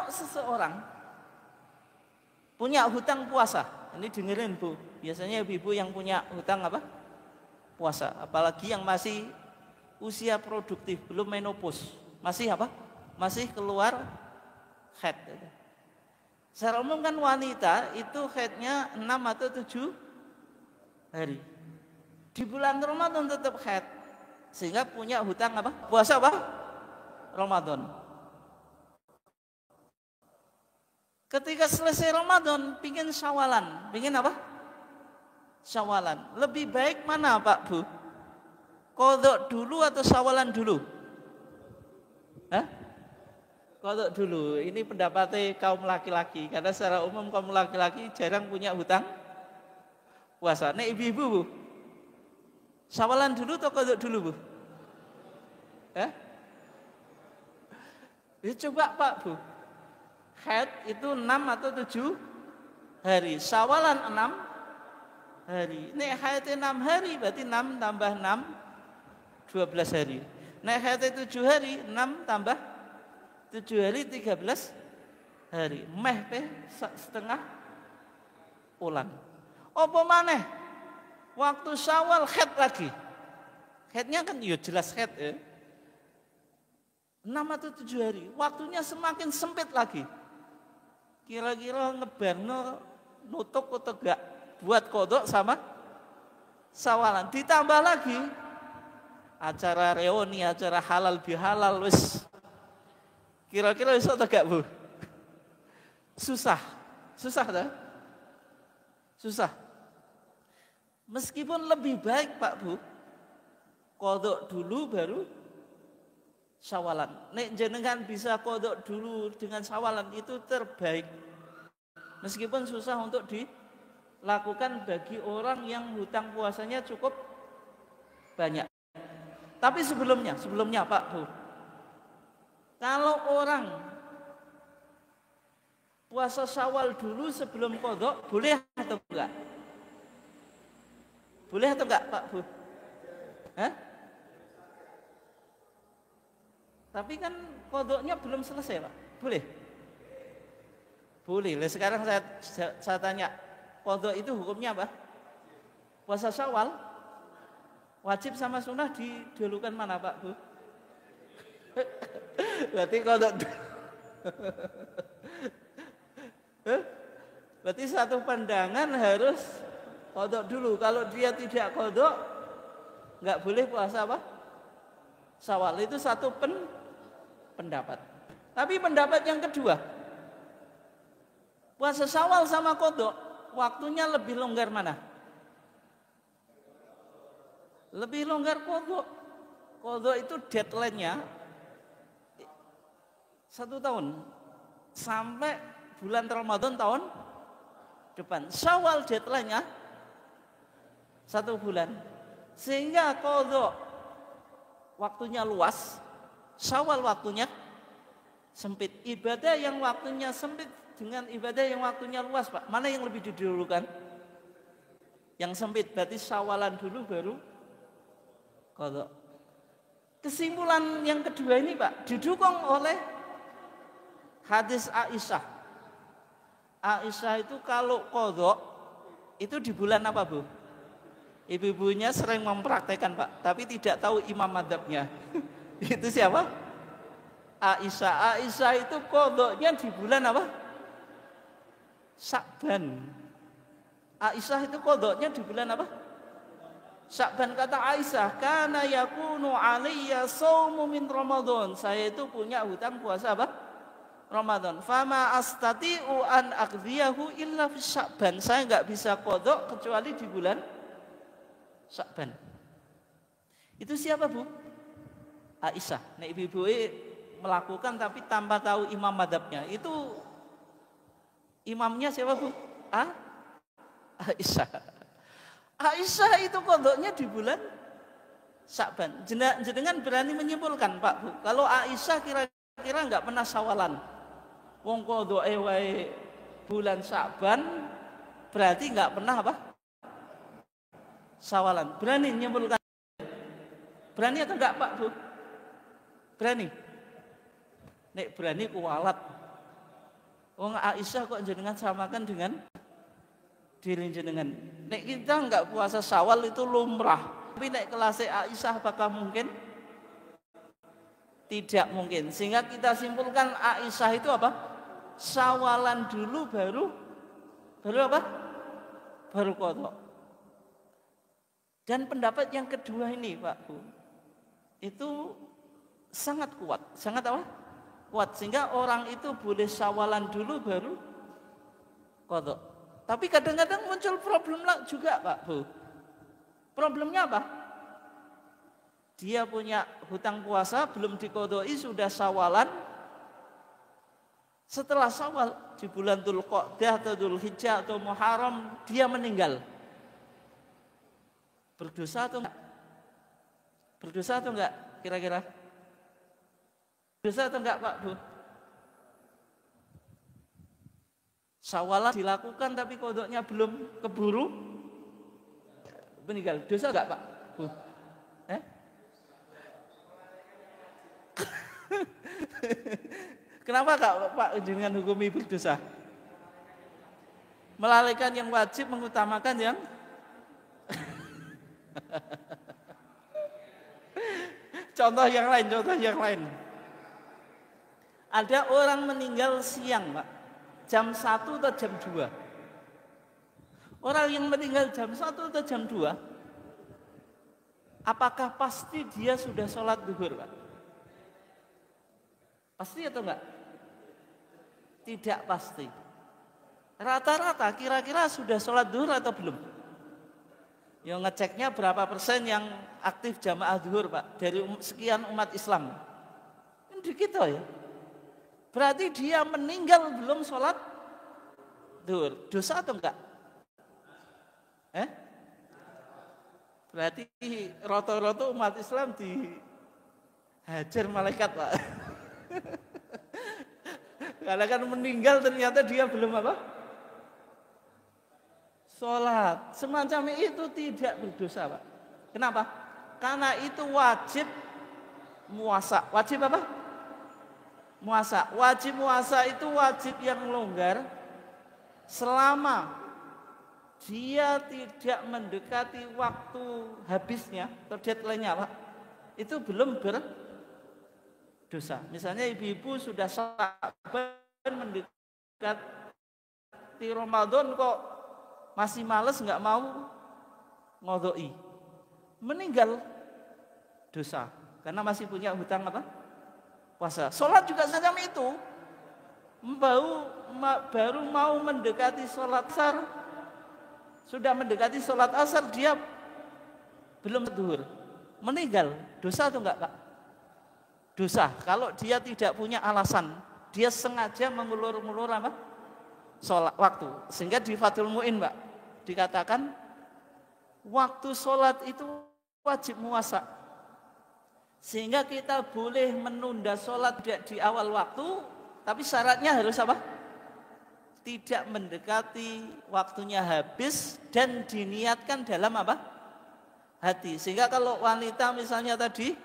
kalau seseorang punya hutang puasa, ini dengerin Bu, biasanya ibu-ibu yang punya hutang apa? Puasa, apalagi yang masih usia produktif, belum menopause, masih apa? Masih keluar haid. Secara umum kan wanita itu haidnya 6 atau 7 hari. Di bulan Ramadan tetap haid, sehingga punya hutang apa? Puasa apa? Ramadan. Ketika selesai Ramadan, pingin syawalan, pingin apa? Syawalan. Lebih baik mana Pak Bu? Qadha dulu atau syawalan dulu? Hah? Qadha dulu. Ini pendapatnya kaum laki-laki, karena secara umum kaum laki-laki jarang punya hutang puasa. Nek ibu-ibu Bu, syawalan dulu atau qadha dulu Bu? Hah? Ya, coba Pak Bu, haid itu 6 atau 7 hari, syawalan 6 hari. Nek haid 6 hari berarti 6 tambah 6 12 hari. Nek haid 7 hari 6 tambah 7 hari 13 hari. Meh teh setengah ulang. Apa maneh? Waktu Syawal haid lagi. Haidnya kan ya jelas haid ya. 6 atau 7 hari, waktunya semakin sempit lagi. Kira-kira ngebarno nutuk atau enggak buat kodok sama sawalan. Ditambah lagi acara reuni, acara halal bihalal, wis kira-kira bisa atau enggak Bu? Susah dah. Susah. Meskipun lebih baik Pak Bu, kodok dulu baru syawalan. Nek jenengan bisa kodok dulu dengan syawalan itu terbaik. Meskipun susah untuk dilakukan bagi orang yang hutang puasanya cukup banyak. Tapi sebelumnya Pak Bu, kalau orang puasa Syawal dulu sebelum kodok, boleh atau enggak? Boleh atau enggak Pak Bu? Hah? Tapi kan kodoknya belum selesai Pak. Boleh? Boleh. Sekarang saya tanya, kodok itu hukumnya apa? Puasa Syawal wajib sama sunnah didahulukan mana Pak Bu? Berarti kodok berarti satu pandangan harus kodok dulu. Kalau dia tidak kodok, nggak boleh puasa apa? Syawal. Itu satu pendapat. Tapi pendapat yang kedua, puasa Syawal sama kodok waktunya lebih longgar mana? Lebih longgar kodok. Kodok itu deadline-nya 1 tahun sampai bulan Ramadan tahun depan. Syawal deadline-nya 1 bulan, sehingga kodok waktunya luas, Syawal waktunya sempit. Ibadah yang waktunya sempit dengan ibadah yang waktunya luas Pak, mana yang lebih didahulukan? Yang sempit, berarti Syawalan dulu baru qadha. Kesimpulan yang kedua ini Pak didukung oleh hadis Aisyah. Aisyah itu kalau qadha itu di bulan apa Bu? Ibu-ibunya sering mempraktekkan Pak, tapi tidak tahu imam madzhabnya. Itu siapa? Aisyah. Aisyah itu qadhanya di bulan apa? Sya'ban. Aisyah itu qadhanya di bulan apa? Sya'ban. Kata Aisyah, kana yakunu alayya shaumu min Ramadan. Saya itu punya hutang puasa apa? Ramadan. Fama astati'u an aqdiyahu illa fi Sya'ban. Saya enggak bisa qadha kecuali di bulan Sya'ban. Itu siapa Bu? Aisyah. Nek ibu-ibu melakukan tapi tanpa tahu imam madzhabnya. Itu imamnya siapa Bu? Aisyah. Aisyah itu qadhanya di bulan Sya'ban. Jenengan berani menyimpulkan Pak Bu, kalau Aisyah kira-kira enggak pernah sawalan. Wong qadhae wae bulan Sya'ban, berarti enggak pernah apa? Sawalan. Berani menyimpulkan? Berani atau enggak Pak Bu? Berani? Nek berani kualat. Wong Aisyah kok jenengan samakan dengan diri jenengan. Nek kita enggak puasa Syawal itu lumrah. Tapi nek kelas Aisyah apakah mungkin? Tidak mungkin. Sehingga kita simpulkan Aisyah itu apa? Syawalan dulu baru apa? Baru qadha. Dan pendapat yang kedua ini Pak Bu, itu sangat kuat. Sangat apa? Kuat. Sehingga orang itu boleh syawalan dulu baru qadha. Tapi kadang-kadang muncul problem juga Pak Bu. Problemnya apa? Dia punya hutang puasa belum diqadai sudah syawalan. Setelah Syawal di bulan Dzulqa'dah atau Dzulhijjah atau Muharram dia meninggal. Berdosa atau enggak? Berdosa atau enggak kira-kira? Berdosa atau enggak Pak Bu? Syawalan dilakukan tapi qadanya belum keburu meninggal. Dosa enggak Pak Bu? Kenapa enggak Pak jenengan hukumi berdosa? Melalaikan yang wajib mengutamakan yang contoh yang lain. Ada orang meninggal siang, Pak. Jam 1 atau jam 2. Orang yang meninggal jam 1 atau jam 2, apakah pasti dia sudah sholat zuhur, Pak? Pasti atau enggak? Tidak pasti. Rata-rata kira-kira sudah sholat zuhur atau belum? Yang ngeceknya berapa persen yang aktif jamaah zuhur Pak dari sekian umat Islam. Kan dikit ya. Berarti dia meninggal belum sholat zuhur. Dosa atau enggak? Berarti roto-roto umat Islam dihajar malaikat Pak. Karena kan meninggal ternyata dia belum apa? Sholat. Semacam itu tidak berdosa Pak. Kenapa? Karena itu wajib muasa. Wajib apa? Muasa. Wajib muasa itu wajib yang longgar selama dia tidak mendekati waktu habisnya atau deadline-nya Pak. Itu belum berdosa. Misalnya ibu-ibu sudah sabar mendekati Ramadan kok masih males nggak mau ngodoi, meninggal dosa karena masih punya hutang apa? Puasa. Sholat juga semacam itu. Baru mau mendekati sholat asar, sudah mendekati sholat asar dia belum zuhur, meninggal dosa atau enggak Pak? Dosa. Kalau dia tidak punya alasan, dia sengaja mengulur-ulur apa? Sholat waktu, sehingga di Fathul Mu'in Pak dikatakan waktu sholat itu wajib muasa, sehingga kita boleh menunda sholat di awal waktu, tapi syaratnya harus apa? Tidak mendekati waktunya habis dan diniatkan dalam apa? Hati. Sehingga kalau wanita misalnya tadi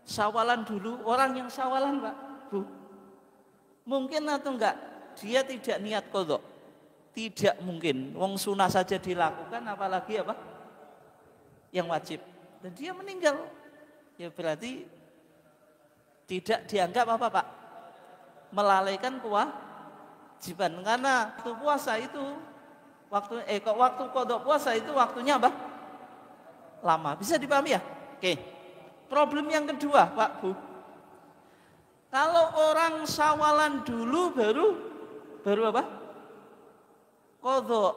syawalan dulu, orang yang syawalan Pak Bu, mungkin atau enggak dia tidak niat qadha? Tidak mungkin. Wong sunah saja dilakukan apalagi apa? Yang wajib. Dan dia meninggal. Ya berarti tidak dianggap apa Pak? Melalaikan kewajiban. Karena waktu puasa itu waktu qadha puasa itu waktunya apa? Lama. Bisa dipahami ya? Oke. Problem yang kedua Pak Bu. Kalau orang syawalan dulu baru apa? Qadha.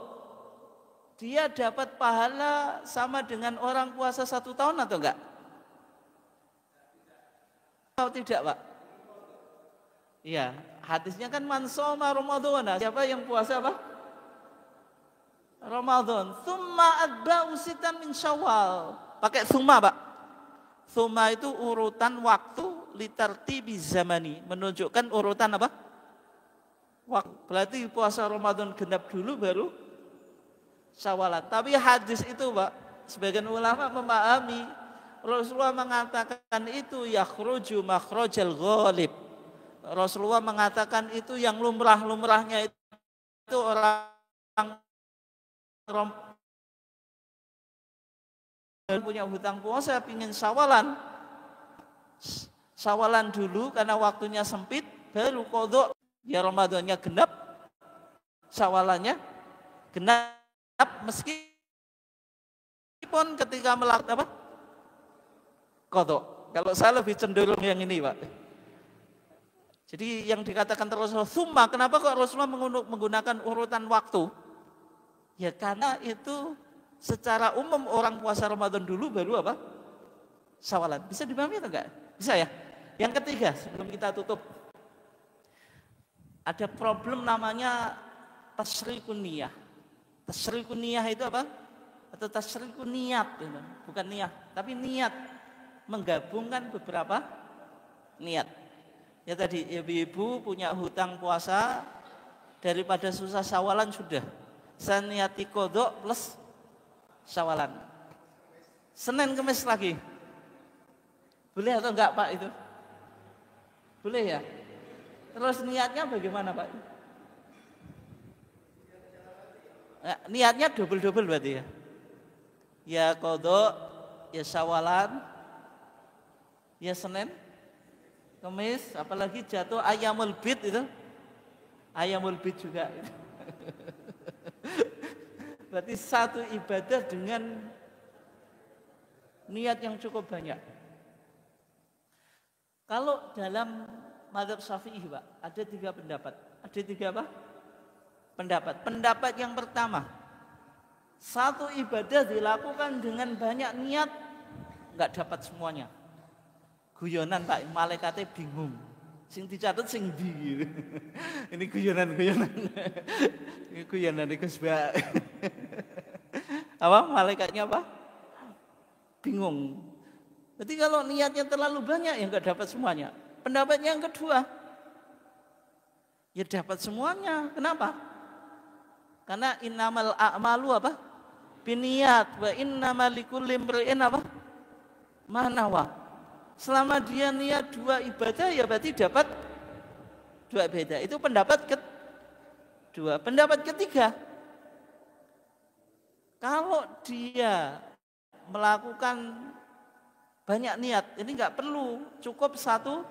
Dia dapat pahala sama dengan orang puasa 1 tahun atau enggak? Atau tidak Pak? Iya, hadisnya kan man shoma Ramadan. Siapa yang puasa apa? Ramadan. Tsumma atba'u sitan min Syawal. Pakai tsumma Pak. Tsumma itu urutan waktu litartibi zamani, menunjukkan urutan apa? Waktu. Berarti puasa Ramadan genap dulu baru Syawalan. Tapi hadis itu Pak, sebagian ulama memahami Rasulullah mengatakan itu yakhruju makhrajal ghalib, Rasulullah mengatakan itu yang lumrah-lumrahnya itu orang punya hutang puasa, pingin sawalan dulu karena waktunya sempit, baru qadha. Ya Ramadannya genap, sawalannya genap, meskipun ketika melakukan apa? Qadha. Kalau saya lebih cenderung yang ini, Pak. Jadi yang dikatakan Rasulullah, summa, kenapa kok Rasulullah menggunakan urutan waktu? Ya karena itu secara umum orang puasa Ramadan dulu baru apa? Sawalan. Bisa dipahami atau enggak? Bisa ya? Yang ketiga, sebelum kita tutup, ada problem namanya tasyrikun niyah. Tasyrikun niyah itu apa? Atau tasyrikun niat, bukan niyah, tapi niat, menggabungkan beberapa niat. Ya tadi, ibu-ibu punya hutang puasa, daripada susah sawalan sudah, saya niati qadha plus sawalan. Senin Kemis lagi. Boleh atau enggak Pak itu? Boleh ya? Terus niatnya bagaimana Pak? Nah, niatnya double-double berarti ya? Ya qadha, ya sawalan, ya Senin, Kemis, apalagi jatuh ayamul bid itu. Ayamul bid juga. Berarti satu ibadah dengan niat yang cukup banyak. Kalau dalam mazhab Syafi'i, Pak, ada 3 pendapat. Ada 3 apa? Pendapat. Pendapat yang pertama, satu ibadah dilakukan dengan banyak niat, enggak dapat semuanya. Guyonan Pak, malaikatnya bingung. Sing dicatat sing ndi. Ini guyonan. Ini guyonan Gus Mbak. Apa malaikatnya apa? Bingung. Berarti kalau niatnya terlalu banyak ya enggak dapat semuanya. Pendapat yang kedua, ya dapat semuanya. Kenapa? Karena innamal a'malu apa? Binniyat wa innamal likulli imri'in apa? Ma nawa. Selama dia niat 2 ibadah ya berarti dapat 2 ibadah. Itu pendapat kedua. Pendapat ketiga, kalau dia melakukan banyak niat, ini enggak perlu, cukup 1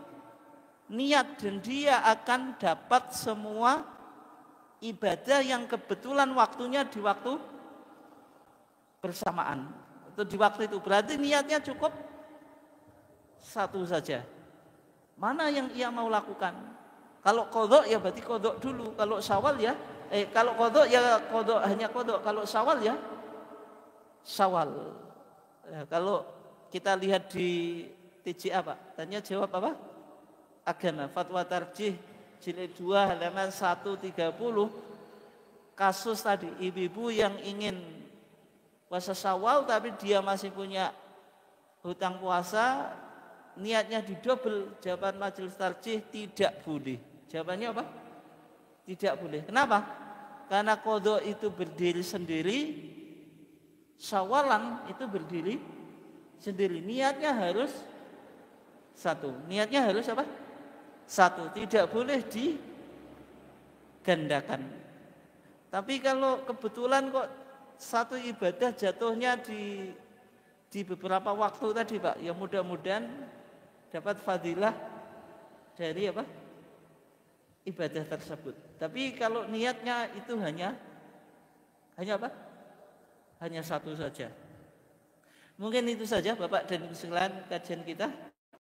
niat dan dia akan dapat semua ibadah yang kebetulan waktunya di waktu bersamaan. Atau di waktu itu berarti niatnya cukup 1 saja. Mana yang ia mau lakukan? Kalau qadha ya berarti qadha dulu. Kalau syawal ya kalau qadha ya qadha, hanya qadha. Kalau syawal ya syawal. Ya, kalau kita lihat di TJA Pak, tanya jawab apa? Agama Fatwa Tarjih jilid 2 halaman 130. Kasus tadi ibu-ibu yang ingin puasa Syawal tapi dia masih punya hutang puasa, niatnya didobel. Jawaban majelis tarjih tidak boleh. Jawabannya apa? Tidak boleh. Kenapa? Karena qadha itu berdiri sendiri, sawalan itu berdiri sendiri. Niatnya harus 1. Niatnya harus apa? 1. Tidak boleh digandakan. Tapi kalau kebetulan kok 1 ibadah jatuhnya di beberapa waktu tadi Pak, ya mudah-mudahan dapat fadilah dari apa? Ibadah tersebut. Tapi kalau niatnya itu hanya apa? Hanya 1 saja. Mungkin itu saja Bapak dan Ibu sekalian kajian kita.